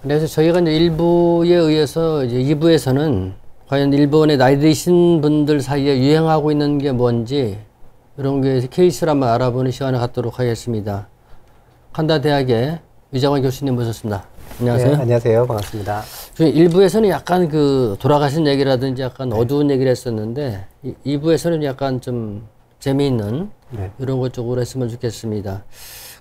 그래서 저희가 이제 일부에 의해서 이제 2부에서는 과연 일본의 나이 드신 분들 사이에 유행하고 있는 게 뭔지 이런 게 케이스를 한번 알아보는 시간을 갖도록 하겠습니다. 칸다 대학의 위장원 교수님 모셨습니다. 안녕하세요. 네, 안녕하세요. 반갑습니다. 일부에서는 약간 그 돌아가신 얘기라든지 약간 어두운 얘기를 했었는데 2부에서는 약간 좀 재미있는 이런 것 쪽으로 했으면 좋겠습니다.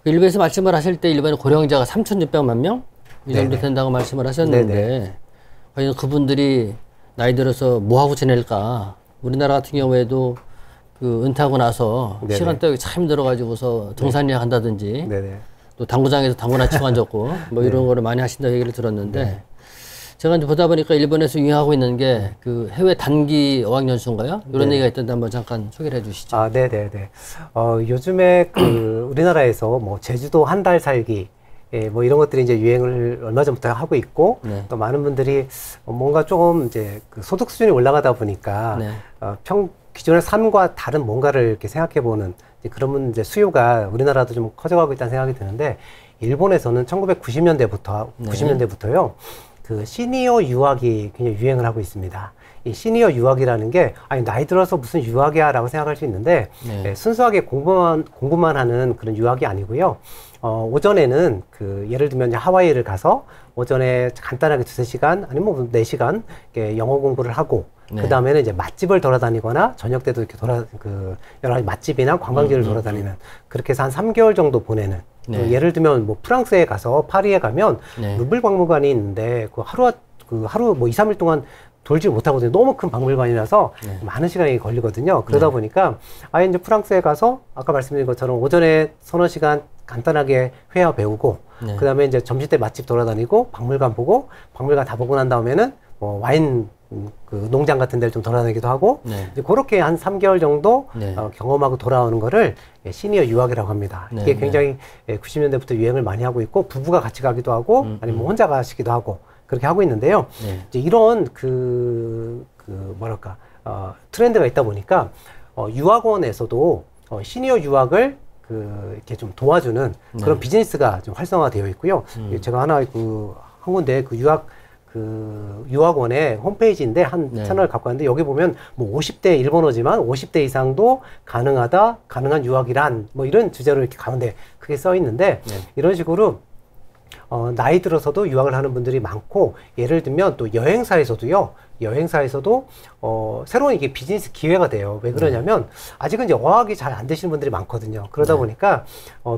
일부에서 말씀을 하실 때 일본의 고령자가 3,600만 명? 이 정도 된다고 말씀을 하셨는데 과연 그분들이 나이 들어서 뭐하고 지낼까? 우리나라 같은 경우에도 그 은퇴하고 나서 시간대가 참 힘들어가지고서 등산이나 한다든지 또 당구장에서 당구나 치고 앉았고 뭐 이런 거를 많이 하신다고 얘기를 들었는데 제가 이제 보다 보니까 일본에서 유행하고 있는 게 그 해외 단기 어학연수인가요? 이런 얘기가 있던데 한번 잠깐 소개를 해 주시죠. 아, 네네네. 요즘에 그 우리나라에서 뭐 제주도 한 달 살기 뭐 이런 것들이 이제 유행을 얼마 전부터 하고 있고 또 많은 분들이 뭔가 조금 이제 그 소득 수준이 올라가다 보니까 기존의 삶과 다른 뭔가를 이렇게 생각해보는 그런 이제 수요가 우리나라도 좀 커져가고 있다는 생각이 드는데 일본에서는 1990년대부터요 그 시니어 유학이 굉장히 유행을 하고 있습니다. 이 시니어 유학이라는 게 아니 나이 들어서 무슨 유학이야 라고 생각할 수 있는데 순수하게 공부만 하는 그런 유학이 아니고요. 오전에는 그 예를 들면 하와이를 가서 오전에 간단하게 2~3시간 아니면 뭐 4시간 영어 공부를 하고 그 다음에는 이제 맛집을 돌아다니거나 저녁 때도 이렇게 여러 가지 맛집이나 관광지를 돌아다니는 그렇게 해서 한 3개월 정도 보내는 예를 들면 뭐 프랑스에 가서 파리에 가면 루블 박물관이 있는데 그 하루 뭐 2~3일 동안 돌지 못하거든요. 너무 큰 박물관이라서 많은 시간이 걸리거든요. 그러다 보니까 아예 이제 프랑스에 가서 아까 말씀드린 것처럼 오전에 3~4시간 간단하게 회화 배우고 그 다음에 이제 점심 때 맛집 돌아다니고 박물관 보고 박물관 다 보고 난 다음에는 뭐 와인 그 농장 같은 데를 좀 돌아다니기도 하고 이제 그렇게 한 3개월 정도 경험하고 돌아오는 거를 시니어 유학이라고 합니다. 이게 굉장히 90년대부터 유행을 많이 하고 있고 부부가 같이 가기도 하고 아니면 혼자 가시기도 하고 그렇게 하고 있는데요. 이제 이런 뭐랄까 트렌드가 있다 보니까 유학원에서도 시니어 유학을 이렇게 좀 도와주는 그런 비즈니스가 좀 활성화되어 있고요. 제가 하나 한 군데 유학원의 홈페이지인데 한 채널을 갖고 왔는데 여기 보면 뭐 50대 일본어지만 50대 이상도 가능한 유학이란 뭐 이런 주제로 이렇게 가운데 크게 써 있는데 이런 식으로 나이 들어서도 유학을 하는 분들이 많고 예를 들면 또 여행사에서도 새로운 이게 비즈니스 기회가 돼요. 왜 그러냐면 아직은 이제 어학이 잘 안 되시는 분들이 많거든요. 그러다 보니까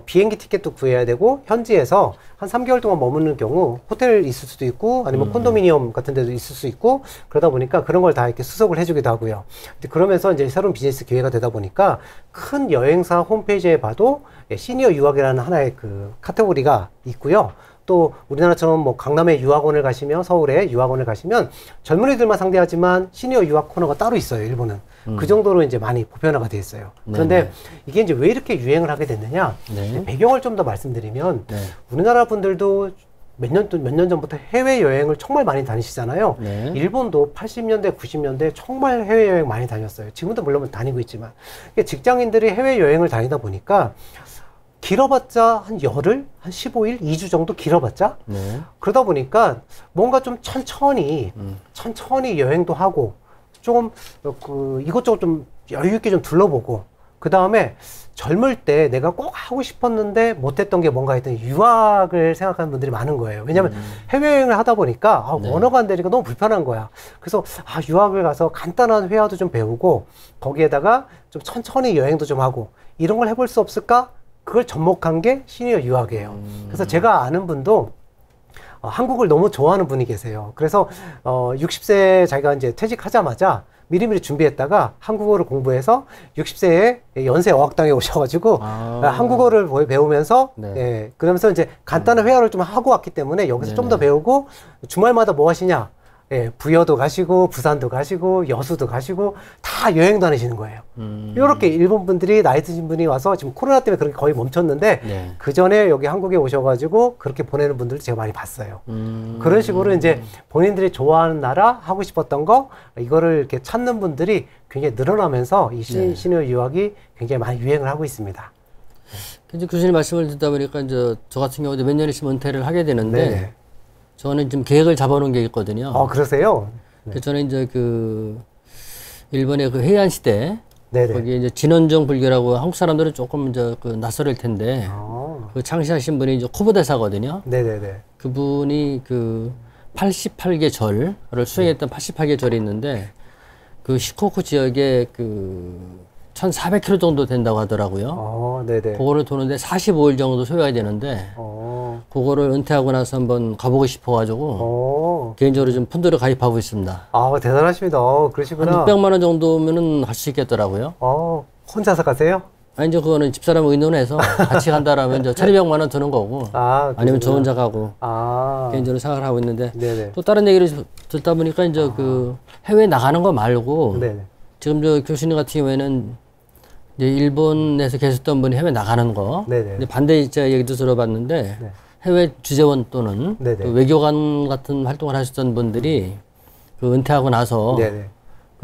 비행기 티켓도 구해야 되고 현지에서 한 3개월 동안 머무는 경우 호텔 있을 수도 있고 아니면 콘도미니엄 같은 데도 있을 수 있고 그러다 보니까 그런 걸 다 이렇게 수속을 해주기도 하고요. 그러면서 이제 새로운 비즈니스 기회가 되다 보니까 큰 여행사 홈페이지에 봐도 시니어 유학이라는 하나의 그 카테고리가 있고요. 또 우리나라처럼 뭐 강남에 유학원을 가시면 서울에 유학원을 가시면 젊은이들만 상대하지만 시니어 유학 코너가 따로 있어요. 일본은 그 정도로 이제 많이 보편화가 돼 있어요. 그런데 이게 이제 왜 이렇게 유행을 하게 됐느냐 배경을 좀 더 말씀드리면 우리나라 분들도 몇 년 전부터 해외여행을 정말 많이 다니시잖아요. 일본도 80년대, 90년대 정말 해외여행 많이 다녔어요. 지금도 물론 다니고 있지만 직장인들이 해외여행을 다니다 보니까 길어봤자 한 열흘, 한 15일, 2주 정도 길어봤자 그러다 보니까 뭔가 좀 천천히 여행도 하고 좀 이것저것 좀 여유 있게 좀 둘러보고 그 다음에 젊을 때 내가 꼭 하고 싶었는데 못했던 게 뭔가 했더니 유학을 생각하는 분들이 많은 거예요. 왜냐하면 해외여행을 하다 보니까 언어가 안 되니까 너무 불편한 거야. 그래서 유학을 가서 간단한 회화도 좀 배우고 거기에다가 좀 천천히 여행도 좀 하고 이런 걸 해볼 수 없을까? 그걸 접목한 게 시니어 유학이에요. 그래서 제가 아는 분도 한국을 너무 좋아하는 분이 계세요. 그래서 60세 자기가 이제 퇴직하자마자 미리미리 준비했다가 한국어를 공부해서 60세에 연세 어학당에 오셔가지고 한국어를 배우면서 그러면서 이제 간단한 회화를 좀 하고 왔기 때문에 여기서 좀 더 배우고 주말마다 뭐 하시냐? 부여도 가시고 부산도 가시고 여수도 가시고 다 여행 다니시는 거예요. 이렇게 일본 분들이 나이 드신 분이 와서 지금 코로나 때문에 그렇게 거의 멈췄는데 그 전에 여기 한국에 오셔가지고 그렇게 보내는 분들을 제가 많이 봤어요. 그런 식으로 이제 본인들이 좋아하는 나라 하고 싶었던 거 이거를 이렇게 찾는 분들이 굉장히 늘어나면서 이 시니어 유학이 굉장히 많이 유행을 하고 있습니다. 이제 교수님 말씀을 듣다 보니까 이제 저 같은 경우도 몇 년 있으면 은퇴를 하게 되는데. 저는 좀 계획을 잡아놓은 게 있거든요. 그러세요? 네. 저는 이제 일본의 해안 시대, 네네. 거기 이제 진원정 불교라고 한국 사람들은 조금 이제 낯설을 텐데, 창시하신 분이 이제 코브대사거든요. 네네네. 그분이 88개 절을 수행했던 88개 절이 있는데, 시코쿠 지역에 1,400km 정도 된다고 하더라고요. 네네. 그거를 도는데 45일 정도 소요해야 되는데, 그거를 은퇴하고 나서 한번 가보고 싶어가지고, 개인적으로 좀 푼들을 가입하고 있습니다. 대단하십니다. 그러시구나. 한 600만 원 정도면은 할 수 있겠더라고요. 혼자서 가세요? 아니, 이제 그거는 집사람 의논해서 같이 간다라면 이제 1,200만 원 드는 거고, 아니면 저 혼자 가고, 개인적으로 생각을 하고 있는데, 네네. 또 다른 얘기를 듣다 보니까 이제 해외 나가는 거 말고, 네네. 지금 저 교수님 같은 경우에는 이제 일본에서 계셨던 분이 해외 나가는 거, 네네. 근데 반대 얘기도 들어봤는데, 네. 해외 주재원 또는 네네. 외교관 같은 활동을 하셨던 분들이 은퇴하고 나서 네네.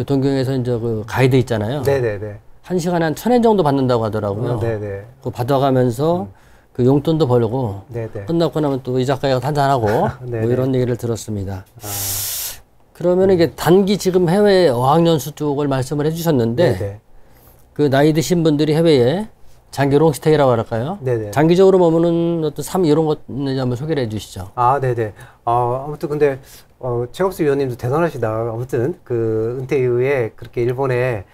동경에서 이제 가이드 있잖아요. 네네네. 1시간에 한 1,000엔 정도 받는다고 하더라고요. 네네. 그거 받아가면서 용돈도 벌고, 네네. 끝나고 나면 또 이자카야 한잔하고, 뭐 이런 얘기를 들었습니다. 그러면 이게 단기 지금 해외 어학연수 쪽을 말씀을 해주셨는데, 네네. 나이 드신 분들이 해외에 장기 롱스테이라고 할까요? 네네. 장기적으로 머무는 어떤 삶 이런 것 한번 소개를 해주시죠. 네네. 아무튼 근데 최국수 위원님도 대단하시다. 아무튼 은퇴 이후에 그렇게 일본에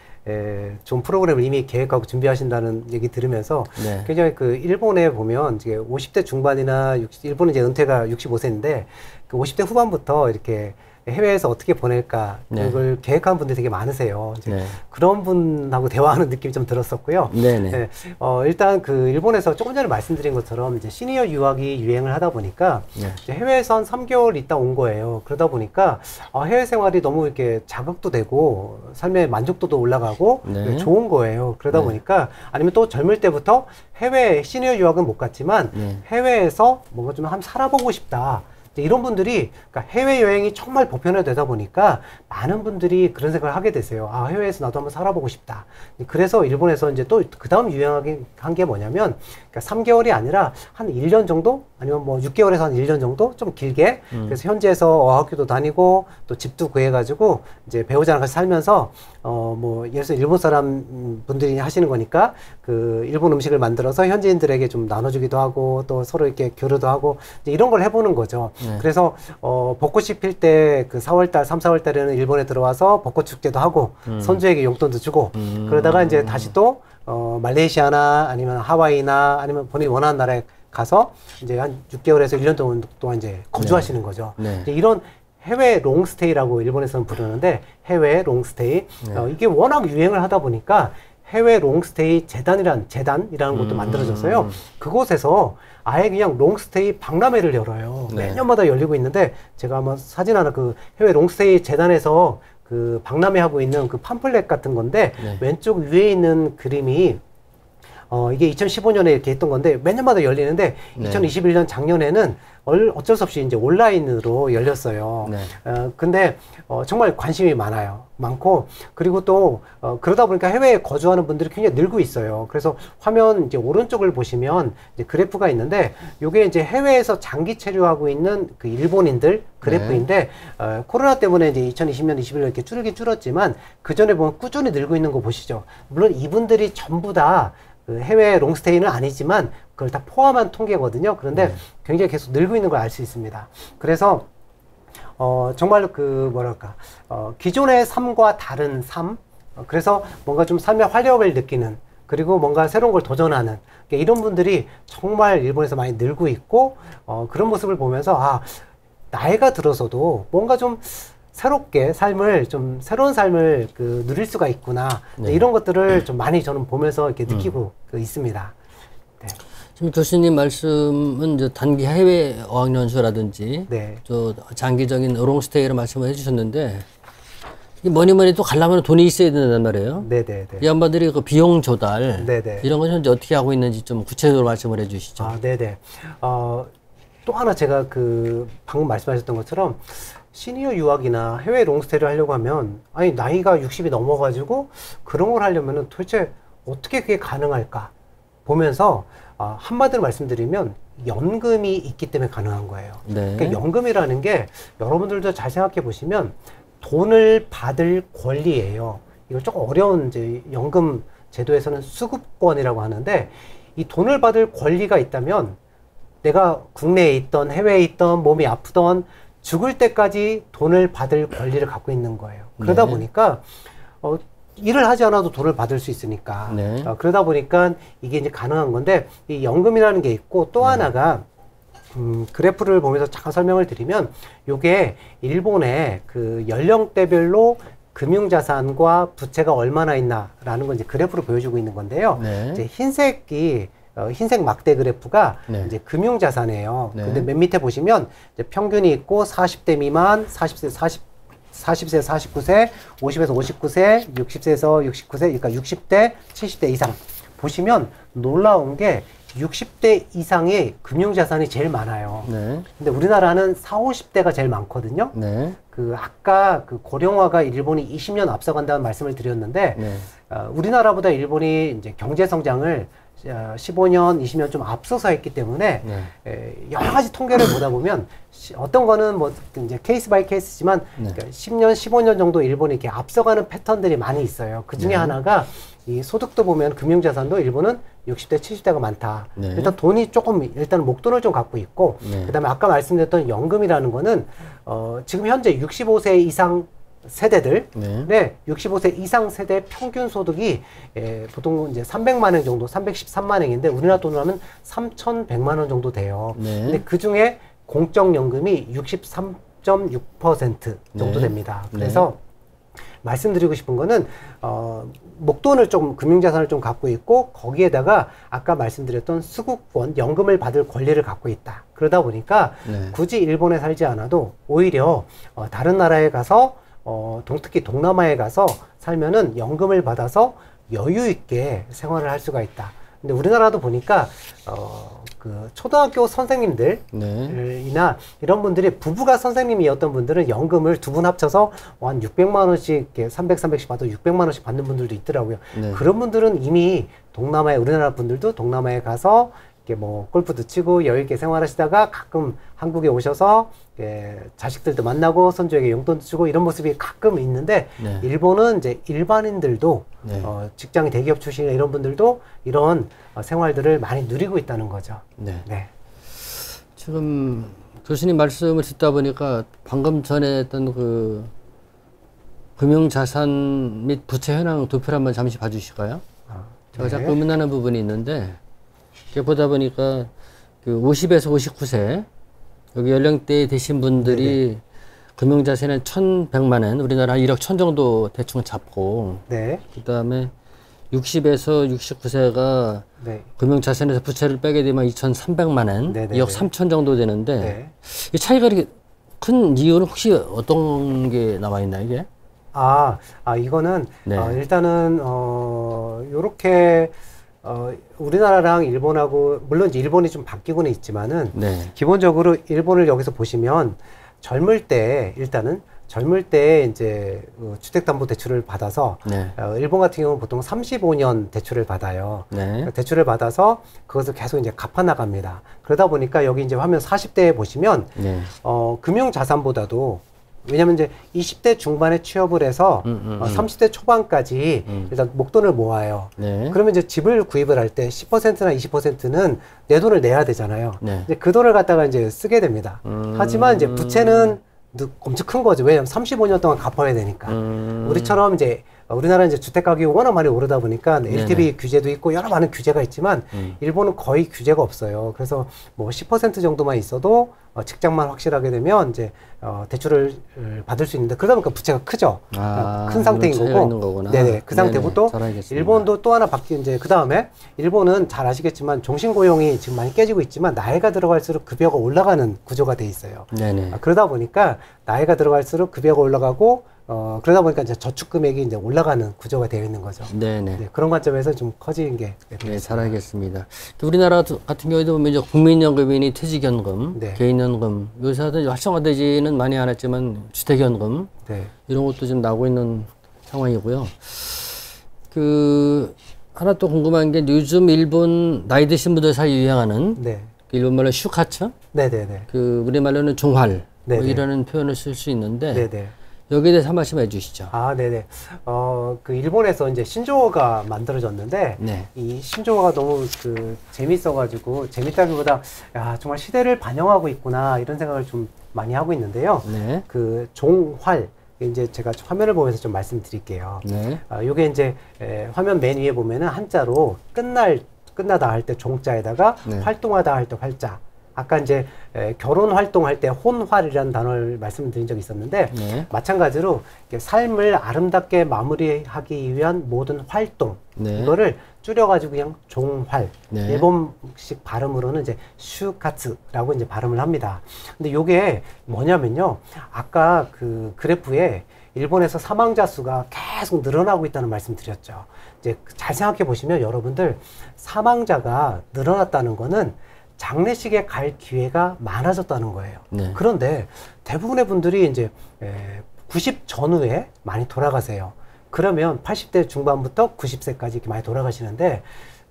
좋은 프로그램을 이미 계획하고 준비하신다는 얘기 들으면서 네. 굉장히 일본에 보면 이제 50대 중반이나 일본은 이제 은퇴가 65세인데 50대 후반부터 이렇게 해외에서 어떻게 보낼까 그걸 계획하는 분들이 되게 많으세요. 이제 그런 분하고 대화하는 느낌이 좀 들었었고요. 네네. 일단 일본에서 조금 전에 말씀드린 것처럼 이제 시니어 유학이 유행을 하다 보니까 이제 해외에서 한 3개월 있다 온 거예요. 그러다 보니까 해외 생활이 너무 이렇게 자극도 되고 삶의 만족도도 올라가고 좋은 거예요. 그러다 보니까 아니면 또 젊을 때부터 해외 시니어 유학은 못 갔지만 해외에서 뭔가 좀 한번 살아보고 싶다. 이런 분들이 해외여행이 정말 보편화되다 보니까 많은 분들이 그런 생각을 하게 됐어요. 해외에서 나도 한번 살아보고 싶다. 그래서 일본에서 이제 또 그 다음 유행하게 한 게 뭐냐면 3개월이 아니라 한 1년 정도 아니면 뭐 6개월에서 한 1년 정도 좀 길게 그래서 현지에서 어학교도 다니고 또 집도 구해가지고 이제 배우자랑 같이 살면서 뭐 예를 들어서 일본 사람 분들이 하시는 거니까 일본 음식을 만들어서 현지인들에게 좀 나눠주기도 하고 또 서로 이렇게 교류도 하고 이제 이런 걸 해보는 거죠. 그래서 벚꽃이 필 때 4월달, 3, 4월달에는 일본에 들어와서 벚꽃 축제도 하고 선주에게 용돈도 주고 그러다가 이제 다시 또 말레이시아나 아니면 하와이나 아니면 본인이 원하는 나라에 가서 이제 한 6개월에서 1년 동안 이제 거주하시는 거죠. 이제 이런 해외 롱스테이라고 일본에서는 부르는데 해외 롱스테이 이게 워낙 유행을 하다 보니까 해외 롱스테이 재단이라는 것도 만들어졌어요. 그곳에서 아예 그냥 롱스테이 박람회를 열어요. 매년마다 열리고 있는데 제가 한번 사진 하나 해외 롱스테이 재단에서 박람회 하고 있는 팜플렛 같은 건데 왼쪽 위에 있는 그림이 이게 2015년에 이렇게 했던 건데 매년마다 열리는데 2021년 작년에는 어쩔 수 없이 이제 온라인으로 열렸어요. 근데 정말 관심이 많고 그리고 또 그러다 보니까 해외에 거주하는 분들이 굉장히 늘고 있어요. 그래서 화면 이제 오른쪽을 보시면 이제 그래프가 있는데 요게 이제 해외에서 장기 체류하고 있는 일본인들 그래프인데 코로나 때문에 이제 2020년, 21년 이렇게 줄었지만 그 전에 보면 꾸준히 늘고 있는 거 보시죠. 물론 이분들이 전부 다 해외 롱스테이는 아니지만 그걸 다 포함한 통계거든요. 그런데 굉장히 계속 늘고 있는 걸 알 수 있습니다. 그래서 정말 기존의 삶과 다른 삶, 그래서 뭔가 좀 삶의 활력을 느끼는 그리고 뭔가 새로운 걸 도전하는 이런 분들이 정말 일본에서 많이 늘고 있고 그런 모습을 보면서 나이가 들어서도 뭔가 좀 새로운 삶을 누릴 수가 있구나. 이런 것들을 좀 많이 저는 보면서 이렇게 느끼고 있습니다. 지금 교수님 말씀은 이제 단기 해외 어학연수라든지 또 장기적인 롱스테이를 말씀을 해주셨는데 뭐니 또 가려면 돈이 있어야 된단 말이에요. 이 양반들이 비용 조달 이런 건 현재 어떻게 하고 있는지 좀 구체적으로 말씀을 해주시죠. 또 하나 제가 방금 말씀하셨던 것처럼 시니어 유학이나 해외 롱스테이를 하려고 하면 나이가 60이 넘어가지고 그런 걸 하려면 도대체 어떻게 그게 가능할까 보면서 한마디로 말씀드리면 연금이 있기 때문에 가능한 거예요. 네. 그러니까 연금이라는 게 여러분들도 잘 생각해 보시면 돈을 받을 권리예요. 이거 조금 어려운 이제 연금 제도에서는 수급권이라고 하는데 이 돈을 받을 권리가 있다면 내가 국내에 있던 해외에 있던 몸이 아프던 죽을 때까지 돈을 받을 권리를 갖고 있는 거예요. 그러다 네. 보니까 일을 하지 않아도 돈을 받을 수 있으니까 네. 그러다 보니까 이게 이제 가능한 건데 이 연금이라는 게 있고 또 하나가 그래프를 보면서 잠깐 설명을 드리면 요게 일본의 그 연령대별로 금융자산과 부채가 얼마나 있나라는 건 이제 그래프로 보여주고 있는 건데요. 네. 이제 흰색 막대 그래프가 네. 이제 금융자산이에요. 네. 근데 맨 밑에 보시면 이제 평균이 있고 40대 미만, 40세, 49세, 50에서 59세, 60세에서 69세, 그러니까 60대, 70대 이상 보시면 놀라운 게 60대 이상의 금융자산이 제일 많아요. 네. 근데 우리나라는 40, 50대가 제일 많거든요. 네. 그 아까 그 고령화가 일본이 20년 앞서간다는 말씀을 드렸는데 네. 우리나라보다 일본이 이제 경제 성장을 15년, 20년 좀 앞서서 했기 때문에 여러 가지 통계를 보다 보면 어떤 거는 뭐 이제 케이스 바이 케이스지만 그러니까 10년, 15년 정도 일본이 이렇게 앞서가는 패턴들이 많이 있어요. 그 중에 하나가 이 소득도 보면 금융자산도 일본은 60대, 70대가 많다. 일단 돈이 조금 일단 목돈을 좀 갖고 있고 그다음에 아까 말씀드렸던 연금이라는 거는 지금 현재 65세 이상 세대들, 네, 65세 이상 세대 평균 소득이 보통 이제 300만 원 정도, 313만 원인데 우리나라 돈으로 하면 3,100만 원 정도 돼요. 근데 그 중에 공적연금이 63.6% 정도 됩니다. 그래서 말씀드리고 싶은 거는 목돈을 좀 금융자산을 좀 갖고 있고 거기에다가 아까 말씀드렸던 수급권 연금을 받을 권리를 갖고 있다. 그러다 보니까 굳이 일본에 살지 않아도 오히려 다른 나라에 가서 특히 동남아에 가서 살면은 연금을 받아서 여유 있게 생활을 할 수가 있다. 근데 우리나라도 보니까 그 초등학교 선생님들이나 이런 분들이 부부가 선생님이었던 분들은 연금을 두 분 합쳐서 한 600만 원씩 이렇게 300씩 받아 600만 원씩 받는 분들도 있더라고요. 그런 분들은 이미 동남아에 우리나라 분들도 동남아에 가서 이렇게 뭐 골프도 치고 여유 있게 생활하시다가 가끔 한국에 오셔서 자식들도 만나고 손주에게 용돈도 주고 이런 모습이 가끔 있는데 일본은 이제 일반인들도 직장이 대기업 출신이나 이런 분들도 이런 생활들을 많이 누리고 있다는 거죠. 네. 지금 교수님 말씀을 듣다 보니까 방금 전에 했던 그 금융자산 및 부채 현황 도표를 한번 잠시 봐주실까요? 제가 자꾸 의문하는 부분이 있는데 이렇게 보다 보니까 그 50에서 59세 여기 연령대에 되신 분들이 금융자산은 1,100만 원, 우리나라 한 1억 1천 정도 대충 잡고 그 다음에 60에서 69세가 금융자산에서 부채를 빼게 되면 2,300만 원, 2억 3천 정도 되는데 이 차이가 이렇게 큰 이유는 혹시 어떤 게 나와 있나 이게? 이거는 일단은 요렇게 우리나라랑 일본하고 물론 이제 일본이 좀 바뀌고는 있지만은 기본적으로 일본을 여기서 보시면 젊을 때 이제 주택담보대출을 받아서 일본 같은 경우는 보통 35년 대출을 받아요. 대출을 받아서 그것을 계속 이제 갚아 나갑니다. 그러다 보니까 여기 이제 화면 40대에 보시면 금융자산보다도 왜냐면 이제 20대 중반에 취업을 해서 30대 초반까지 일단 목돈을 모아요. 그러면 이제 집을 구입을 할 때 10%나 20%는 내 돈을 내야 되잖아요. 이제 그 돈을 갖다가 이제 쓰게 됩니다. 하지만 이제 부채는 엄청 큰 거죠. 왜냐면 35년 동안 갚아야 되니까. 우리처럼 이제 우리나라 이제 주택 가격이 워낙 많이 오르다 보니까 LTV 규제도 있고 여러 많은 규제가 있지만 일본은 거의 규제가 없어요. 그래서 뭐 10% 정도만 있어도 직장만 확실하게 되면 이제 대출을 받을 수 있는데 그러다 보니까 부채가 크죠. 큰 상태인 거고. 그 상태고 또 일본도 또 하나 바뀐 이제 그 다음에 일본은 잘 아시겠지만 종신 고용이 지금 많이 깨지고 있지만 나이가 들어갈수록 급여가 올라가는 구조가 돼 있어요. 그러다 보니까 나이가 들어갈수록 급여가 올라가고 그러다 보니까 이제 저축 금액이 이제 올라가는 구조가 되어 있는 거죠. 그런 관점에서 좀 커진 게. 잘 알겠습니다. 우리나라 같은 경우에도 보면 이제 국민연금이니 퇴직연금, 개인연금, 요새도 활성화되지는 많이 않았지만 주택연금, 이런 것도 지금 나오고 있는 상황이고요. 하나 또 궁금한 게 요즘 일본 나이 드신 분들 사이 유행하는 일본말로 슈카츠, 네네네. 그 우리말로는 종활, 뭐 네네. 이라는 표현을 쓸 수 있는데 네네. 여기에 대해서 한 말씀 해주시죠. 아, 네네. 그 일본에서 이제 신조어가 만들어졌는데 네. 이 신조어가 너무 그 재밌어가지고 재밌다기보다 야 정말 시대를 반영하고 있구나 이런 생각을 좀 많이 하고 있는데요. 네. 그 종활 이제 제가 화면을 보면서 좀 말씀드릴게요. 네. 요게 이제 화면 맨 위에 보면은 한자로 끝나다 할 때 종자에다가 네. 활동하다 할 때 활자. 아까 이제 결혼 활동할 때 혼활이라는 단어를 말씀드린 적이 있었는데 네. 마찬가지로 이렇게 삶을 아름답게 마무리하기 위한 모든 활동 네. 이거를 줄여가지고 그냥 종활 네. 일본식 발음으로는 이제 슈카츠라고 이제 발음을 합니다. 근데 요게 뭐냐면요, 아까 그 그래프에 일본에서 사망자 수가 계속 늘어나고 있다는 말씀 드렸죠. 이제 잘 생각해 보시면 여러분들 사망자가 늘어났다는 거는 장례식에 갈 기회가 많아졌다는 거예요. 네. 그런데 대부분의 분들이 이제 90 전후에 많이 돌아가세요. 그러면 80대 중반부터 90세까지 이렇게 많이 돌아가시는데,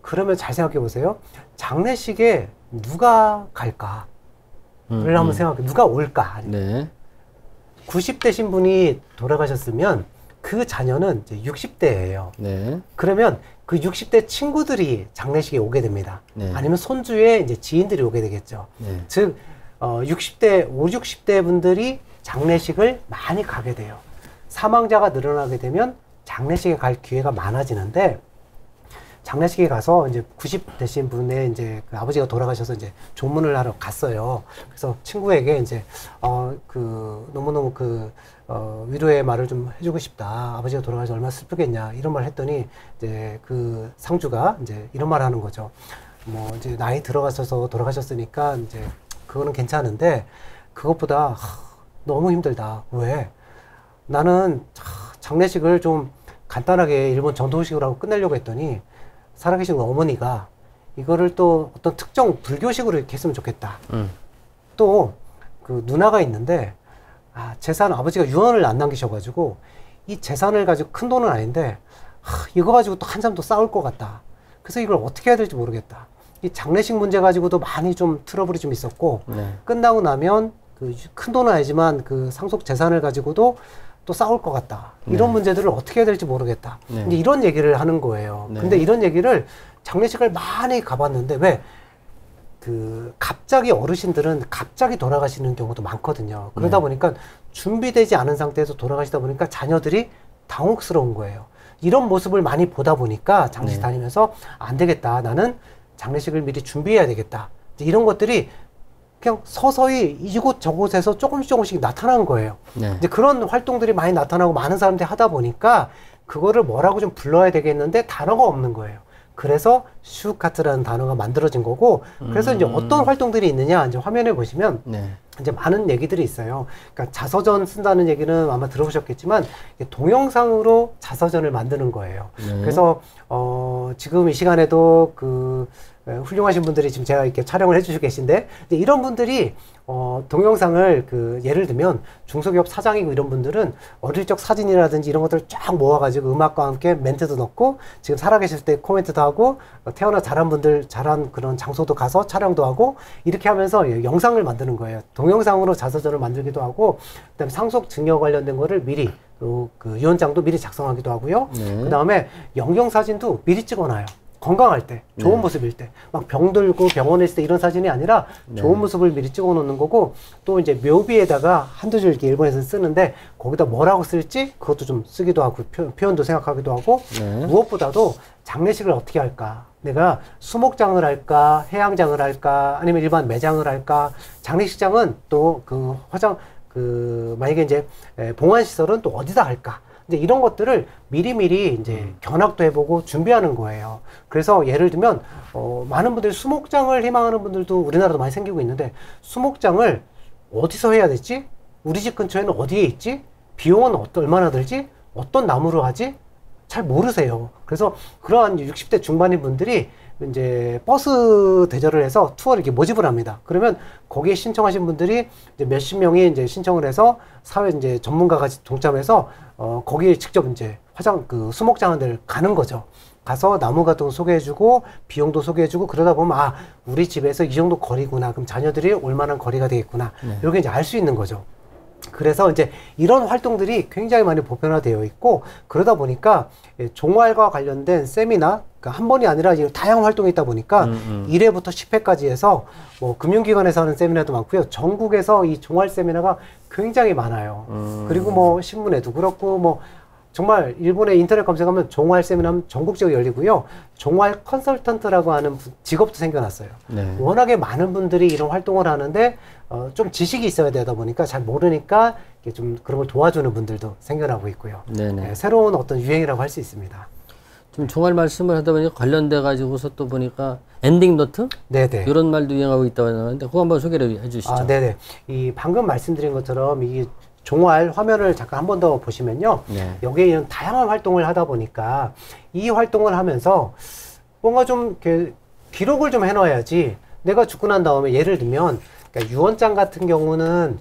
그러면 잘 생각해 보세요. 장례식에 누가 갈까? 를 한번 생각해. 누가 올까? 네. 90대신 분이 돌아가셨으면 그 자녀는 이제 60대예요. 네. 그러면 그 60대 친구들이 장례식에 오게 됩니다. 네. 아니면 손주의 이제 지인들이 오게 되겠죠. 네. 즉, 60대, 60대 분들이 장례식을 많이 가게 돼요. 사망자가 늘어나게 되면 장례식에 갈 기회가 많아지는데, 장례식에 가서 이제 90 되신 분의 이제 그 아버지가 돌아가셔서 이제 조문을 하러 갔어요. 그래서 친구에게 이제 너무너무 위로의 말을 좀 해주고 싶다. 아버지가 돌아가셔서 얼마나 슬프겠냐 이런 말 했더니 이제 그 상주가 이제 이런 말 하는 거죠. 뭐 이제 나이 들어가셔서 돌아가셨으니까 이제 그거는 괜찮은데 그것보다 너무 힘들다. 왜? 나는 장례식을 좀 간단하게 일본 전통식으로 하고 끝내려고 했더니 살아계신 어머니가 이거를 또 어떤 특정 불교식으로 이렇게 했으면 좋겠다. 또 그 누나가 있는데 재산 아버지가 유언을 안 남기셔가지고 이 재산을 가지고 큰 돈은 아닌데 이거 가지고 또 한참 또 싸울 것 같다. 그래서 이걸 어떻게 해야 될지 모르겠다. 이 장례식 문제 가지고도 많이 좀 트러블이 좀 있었고 네. 끝나고 나면 그 큰 돈은 아니지만 그 상속 재산을 가지고도 또 싸울 것 같다. 이런 네. 문제들을 어떻게 해야 될지 모르겠다. 네. 이제 이런 얘기를 하는 거예요. 네. 근데 이런 얘기를 장례식을 많이 가봤는데 왜? 갑자기 어르신들은 갑자기 돌아가시는 경우도 많거든요. 그러다 보니까 준비되지 않은 상태에서 돌아가시다 보니까 자녀들이 당혹스러운 거예요. 이런 모습을 많이 보다 보니까 장례식 다니면서 안 되겠다. 나는 장례식을 미리 준비해야 되겠다. 이런 것들이 그냥 서서히 이곳 저곳에서 조금씩 나타난 거예요. 네. 이제 그런 활동들이 많이 나타나고 많은 사람들이 하다 보니까 그거를 뭐라고 좀 불러야 되겠는데 단어가 없는 거예요. 그래서 슈카트라는 단어가 만들어진 거고, 그래서 이제 어떤 활동들이 있느냐, 이제 화면에 보시면 네. 이제 많은 얘기들이 있어요. 그러니까 자서전 쓴다는 얘기는 아마 들어보셨겠지만 동영상으로 자서전을 만드는 거예요. 네. 그래서 지금 이 시간에도 훌륭하신 분들이 지금 제가 이렇게 촬영을 해주시고 계신데, 이제 이런 분들이 동영상을 예를 들면 중소기업 사장이고 이런 분들은 어릴 적 사진이라든지 이런 것들을 쫙 모아가지고 음악과 함께 멘트도 넣고 지금 살아계실 때 코멘트도 하고 태어나 자란 분들 자란 그런 장소도 가서 촬영도 하고 이렇게 하면서 영상을 만드는 거예요. 동영상으로 자서전을 만들기도 하고, 그다음에 상속 증여 관련된 거를 미리 그 유언장도 미리 작성하기도 하고요. 네. 그다음에 영정 사진도 미리 찍어놔요. 건강할 때, 좋은 모습일 때, 막 병들고 병원에 있을 때 이런 사진이 아니라 좋은 모습을 미리 찍어 놓는 거고, 또 이제 묘비에다가 한두 줄 이렇게 일본에서는 쓰는데, 거기다 뭐라고 쓸지 그것도 좀 쓰기도 하고, 표현도 생각하기도 하고, 무엇보다도 장례식을 어떻게 할까? 내가 수목장을 할까? 해양장을 할까? 아니면 일반 매장을 할까? 장례식장은 또 만약에 이제 봉안시설은 또 어디다 할까? 이제 이런 것들을 미리미리 이제 견학도 해보고 준비하는 거예요. 그래서 예를 들면, 많은 분들이 수목장을 희망하는 분들도 우리나라도 많이 생기고 있는데, 수목장을 어디서 해야 되지? 우리 집 근처에는 어디에 있지? 비용은 얼마나 들지? 어떤 나무로 하지? 잘 모르세요. 그래서 그러한 60대 중반인 분들이 이제 버스 대절을 해서 투어를 이렇게 모집을 합니다. 그러면 거기에 신청하신 분들이 이제 몇십 명이 이제 신청을 해서 사회 이제 전문가가 동참해서 거기에 직접 이제 수목장한 데를 가는 거죠. 가서 나무 같은 거 소개해주고 비용도 소개해주고 그러다 보면 아 우리 집에서 이 정도 거리구나. 그럼 자녀들이 올 만한 거리가 되겠구나. 이렇게 이제 알 수 있는 거죠. 그래서 이제 이런 활동들이 굉장히 많이 보편화되어 있고 그러다 보니까 종활과 관련된 세미나 그러니까 한 번이 아니라 다양한 활동이 있다 보니까 1회부터 10회까지 해서 뭐 금융기관에서 하는 세미나도 많고요. 전국에서 이 종활 세미나가 굉장히 많아요. 그리고 뭐 신문에도 그렇고 뭐 정말 일본에 인터넷 검색하면 종활 세미나는 전국적으로 열리고요. 종활 컨설턴트라고 하는 직업도 생겨났어요. 네. 워낙에 많은 분들이 이런 활동을 하는데 좀 지식이 있어야 되다 보니까 잘 모르니까 좀 그런 걸 도와주는 분들도 생겨나고 있고요. 네, 새로운 어떤 유행이라고 할 수 있습니다. 좀 종활 말씀을 하다 보니까 관련돼 가지고서 또 보니까 엔딩 노트? 네네. 이런 말도 유행하고 있다고 하는데 그거 한번 소개를 해주시죠. 아, 네네. 이 방금 말씀드린 것처럼 이 종활 화면을 잠깐 한 번 더 보시면요. 네. 여기에 이런 다양한 활동을 하다 보니까 이 활동을 하면서 뭔가 좀 이렇게 기록을 좀 해놔야지 내가 죽고 난 다음에 예를 들면 그러니까 유언장 같은 경우는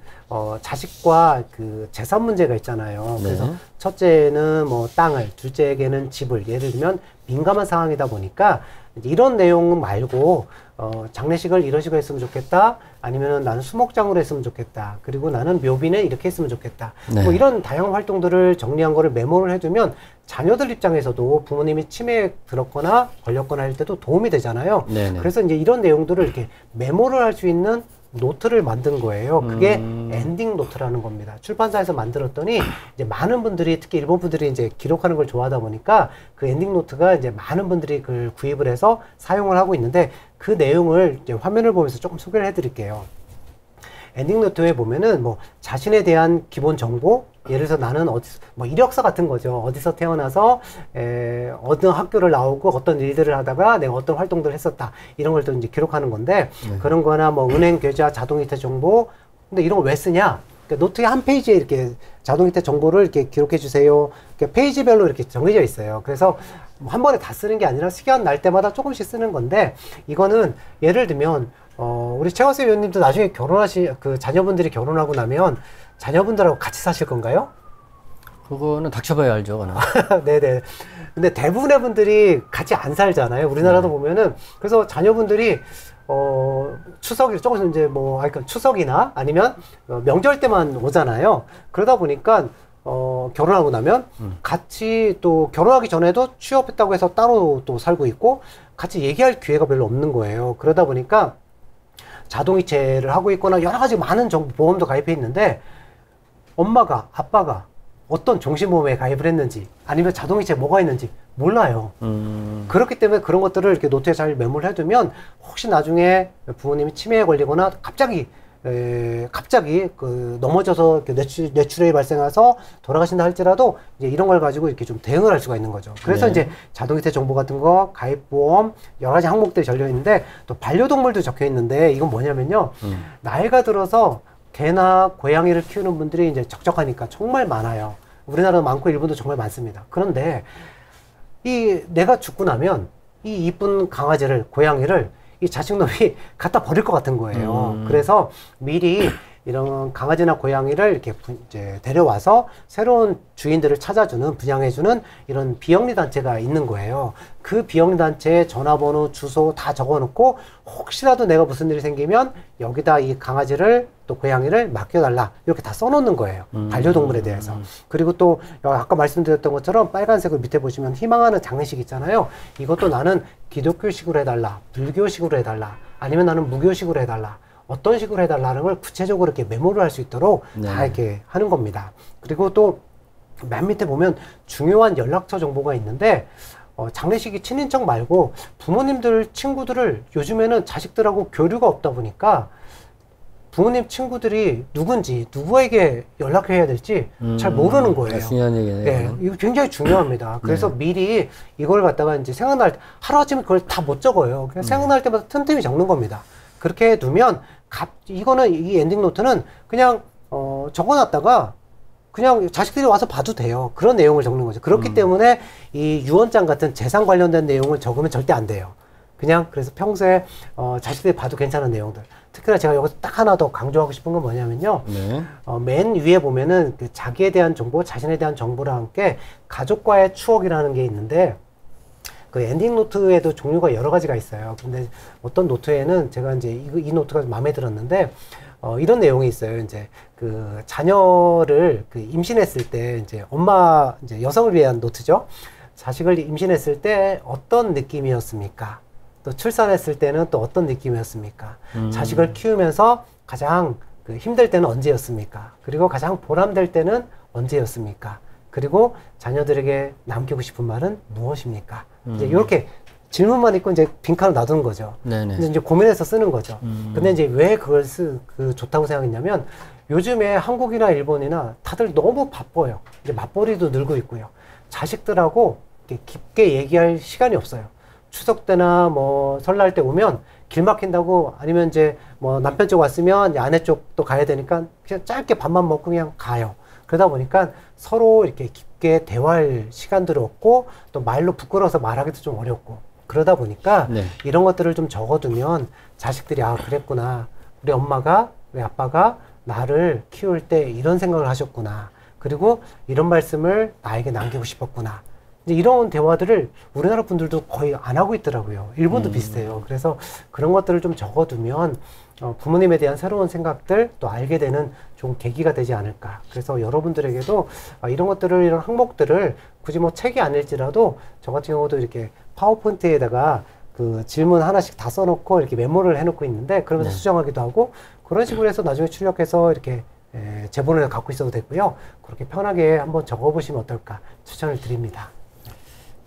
자식과 그 재산 문제가 있잖아요. 네. 그래서 첫째는 뭐 땅을, 둘째에게는 집을 예를 들면 민감한 상황이다 보니까 이런 내용 말고 장례식을 이런 식으로 했으면 좋겠다. 아니면은 나는 수목장으로 했으면 좋겠다. 그리고 나는 묘비는 이렇게 했으면 좋겠다. 네. 뭐 이런 다양한 활동들을 정리한 거를 메모를 해두면 자녀들 입장에서도 부모님이 치매에 들었거나 걸렸거나 할 때도 도움이 되잖아요. 네네. 그래서 이제 이런 내용들을 이렇게 메모를 할 수 있는 노트를 만든 거예요. 그게 엔딩 노트라는 겁니다. 출판사에서 만들었더니 이제 많은 분들이 특히 일본 분들이 이제 기록하는 걸 좋아하다 보니까 그 엔딩 노트가 이제 많은 분들이 그걸 구입을 해서 사용을 하고 있는데 그 내용을 이제 화면을 보면서 조금 소개를 해드릴게요. 엔딩 노트에 보면은 뭐 자신에 대한 기본 정보, 예를 들어서 나는 뭐 이력서 같은 거죠. 어디서 태어나서 어느 학교를 나오고 어떤 일들을 하다가 내가 어떤 활동들을 했었다. 이런 걸 또 이제 기록하는 건데 그런 거나 뭐 은행 계좌, 자동이체 정보. 근데 이런 거 왜 쓰냐? 그러니까 노트의 한 페이지에 이렇게 자동이체 정보를 이렇게 기록해 주세요. 이렇게 페이지별로 이렇게 정해져 있어요. 그래서 한 번에 다 쓰는 게 아니라 시간 날 때마다 조금씩 쓰는 건데 이거는 예를 들면 우리 최원수 의원님도 나중에 그 자녀분들이 결혼하고 나면 자녀분들하고 같이 사실 건가요? 그거는 닥쳐봐야 알죠, 그거는. 네네. 근데 대부분의 분들이 같이 안 살잖아요. 우리나라도 보면은. 그래서 자녀분들이, 조금 이제 그러니까 추석이나 아니면 명절 때만 오잖아요. 그러다 보니까, 결혼하고 나면 같이 또 결혼하기 전에도 취업했다고 해서 따로 또 살고 있고 같이 얘기할 기회가 별로 없는 거예요. 그러다 보니까 자동이체를 하고 있거나 여러 가지 많은 보험도 가입해 있는데 엄마가, 아빠가 어떤 종신보험에 가입을 했는지 아니면 자동이체에 뭐가 있는지 몰라요. 그렇기 때문에 그런 것들을 이렇게 노트에 잘 메모를 해두면 혹시 나중에 부모님이 치매에 걸리거나 갑자기 넘어져서 뇌출혈이 발생해서 돌아가신다 할지라도 이제 이런 걸 가지고 이렇게 좀 대응을 할 수가 있는 거죠. 그래서 이제 자동이체 정보 같은 거, 가입보험, 여러 가지 항목들이 적혀 있는데 또 반려동물도 적혀 있는데 이건 뭐냐면요. 나이가 들어서 개나 고양이를 키우는 분들이 이제 적적하니까 정말 많아요. 우리나라도 많고 일본도 정말 많습니다. 그런데 내가 죽고 나면 이 이쁜 강아지를, 고양이를 이 자식놈이 갖다 버릴 것 같은 거예요. 그래서 미리 이런 강아지나 고양이를 이렇게 이제 데려와서 새로운 주인들을 찾아주는, 분양해주는 이런 비영리 단체가 있는 거예요. 그 비영리 단체의 전화번호, 주소 다 적어놓고 혹시라도 내가 무슨 일이 생기면 여기다 이 강아지를 또 고양이를 맡겨달라 이렇게 다 써놓는 거예요. 반려동물에 대해서. 그리고 또 아까 말씀드렸던 것처럼 빨간색으로 밑에 보시면 희망하는 장례식 있잖아요. 이것도 나는 기독교식으로 해달라, 불교식으로 해달라, 아니면 나는 무교식으로 해달라. 어떤 식으로 해달라는 걸 구체적으로 이렇게 메모를 할 수 있도록 다 이렇게 하는 겁니다. 그리고 또 맨 밑에 보면 중요한 연락처 정보가 있는데 장례식이 친인척 말고 부모님들, 친구들을 요즘에는 자식들하고 교류가 없다 보니까 부모님 친구들이 누군지 누구에게 연락해야 될지 잘 모르는 거예요. 중요한 얘기네요. 네, 이거 굉장히 중요합니다. 그래서 미리 이걸 갖다가 이제 생각날 때 하루아침에 그걸 다 못 적어요. 그냥 생각날 때마다 틈틈이 적는 겁니다. 그렇게 해두면 이거는 이 엔딩 노트는 그냥 적어놨다가 그냥 자식들이 와서 봐도 돼요. 그런 내용을 적는 거죠. 그렇기 때문에 이 유언장 같은 재산 관련된 내용을 적으면 절대 안 돼요. 그냥 그래서 평소에 자식들이 봐도 괜찮은 내용들. 특히나 제가 여기서 딱 하나 더 강조하고 싶은 건 뭐냐면요. 맨 위에 보면은 그 자기에 대한 정보, 자신에 대한 정보랑 함께 가족과의 추억이라는 게 있는데 그 엔딩 노트에도 종류가 여러 가지가 있어요. 근데 어떤 노트에는 제가 이제 이 노트가 마음에 들었는데, 이런 내용이 있어요. 이제 그 자녀를 그 임신했을 때 이제 엄마, 이제 여성을 위한 노트죠. 자식을 임신했을 때 어떤 느낌이었습니까? 또 출산했을 때는 또 어떤 느낌이었습니까? 자식을 키우면서 가장 그 힘들 때는 언제였습니까? 그리고 가장 보람될 때는 언제였습니까? 그리고 자녀들에게 남기고 싶은 말은 무엇입니까? 이제 이렇게 질문만 있고 이제 빈칸을 놔두는 거죠. 네네. 근데 이제 고민해서 쓰는 거죠. 근데 이제 왜 그걸 좋다고 생각했냐면 요즘에 한국이나 일본이나 다들 너무 바빠요. 이제 맞벌이도 늘고 있고요. 자식들하고 이렇게 깊게 얘기할 시간이 없어요. 추석 때나 뭐 설날 때 오면 길 막힌다고 아니면 이제 뭐 남편 쪽 왔으면 아내 쪽도 가야 되니까 그냥 짧게 밥만 먹고 그냥 가요. 그러다 보니까 서로 이렇게 깊게 대화할 시간들이 없고 또 말로 부끄러워서 말하기도 좀 어렵고 그러다 보니까 네. 이런 것들을 좀 적어두면 자식들이 아 그랬구나. 우리 엄마가 우리 아빠가 나를 키울 때 이런 생각을 하셨구나. 그리고 이런 말씀을 나에게 남기고 싶었구나. 이제 이런 대화들을 우리나라 분들도 거의 안 하고 있더라고요. 일본도 비슷해요. 그래서 그런 것들을 좀 적어두면 부모님에 대한 새로운 생각들 또 알게 되는 좋은 계기가 되지 않을까. 그래서 여러분들에게도 이런 것들을, 이런 항목들을 굳이 뭐 책이 아닐지라도 저 같은 경우도 이렇게 파워포인트에다가 그 질문 하나씩 다 써놓고 이렇게 메모를 해놓고 있는데 그러면서 네. 수정하기도 하고 그런 식으로 해서 나중에 출력해서 이렇게 제본을 갖고 있어도 되고요. 그렇게 편하게 한번 적어보시면 어떨까 추천을 드립니다.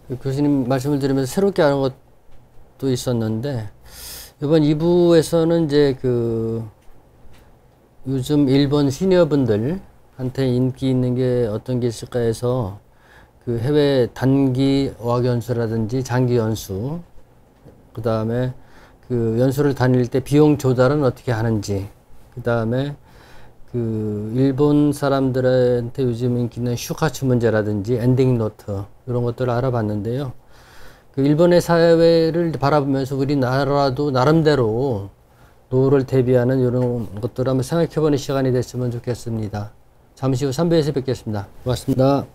그 교수님 말씀을 들으면서 새롭게 아는 것도 있었는데 이번 2부에서는 이제 그 요즘 일본 시니어분들한테 인기 있는 게 어떤 게 있을까 해서 그 해외 단기 어학연수라든지 장기 연수 그 다음에 그 연수를 다닐 때 비용 조달은 어떻게 하는지 그 다음에 그 일본 사람들한테 요즘 인기 있는 슈카츠 문제라든지 엔딩 노트 이런 것들을 알아봤는데요. 그 일본의 사회를 바라보면서 우리나라도 나름대로 노후를 대비하는 이런 것들을 한번 생각해보는 시간이 됐으면 좋겠습니다. 잠시 후 3부에서 뵙겠습니다. 고맙습니다.